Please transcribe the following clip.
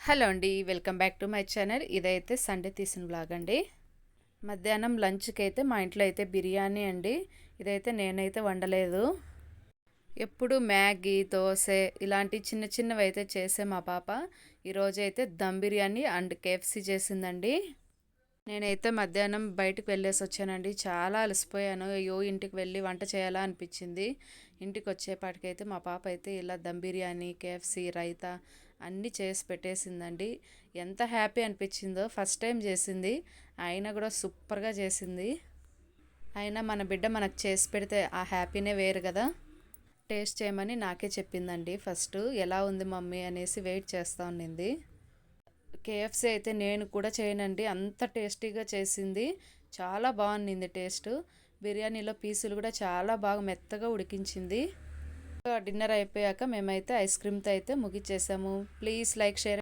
Hello అండి, welcome back to my channel. ఇదైతే Sunday తీసిన బ్లాగ్ అండి. మధ్యాహ్నం లంచ్కి అయితే మా ఇంట్లో అయితే బిర్యానీ అండి. ఇదైతే నేనైతే వండలేదు. ఎప్పుడు మ్యాగీ, దోశ ఇలాంటి చిన్న చిన్నవి అయితే చేసే మా పాప ఈరోజు అయితే దమ్ బిర్యానీ అండ్ కేఎఫ్సీ చేసిందండి. నేనైతే మధ్యాహ్నం బయటకు వెళ్ళేసి వచ్చానండి. చాలా అలసిపోయాను. అయ్యో, ఇంటికి వెళ్ళి వంట చేయాలా అనిపించింది. ఇంటికి వచ్చేపాటికైతే మా పాప అయితే ఇలా దమ్ బిర్యానీ, కేఎఫ్సీ, రైతా అన్నీ చేసి పెట్టేసిందండి. ఎంత హ్యాపీ అనిపించిందో. ఫస్ట్ టైం చేసింది, అయినా కూడా సూపర్గా చేసింది. అయినా మన బిడ్డ మనకు చేసి పెడితే ఆ హ్యాపీనే వేరు కదా. టేస్ట్ చేయమని నాకే చెప్పిందండి. ఫస్ట్ ఎలా ఉంది మమ్మీ అనేసి వెయిట్ చేస్తూ ఉండింది. కేఎఫ్సీ అయితే నేను కూడా చేయనండి, అంత టేస్టీగా చేసింది. చాలా బాగుండింది టేస్ట్. బిర్యానీలో పీసులు కూడా చాలా బాగా మెత్తగా ఉడికించింది. డిన్నర్ అయిపోయాక మేమైతే ఐస్ క్రీమ్తో అయితే ముగిచ్చేసాము. Please like, share.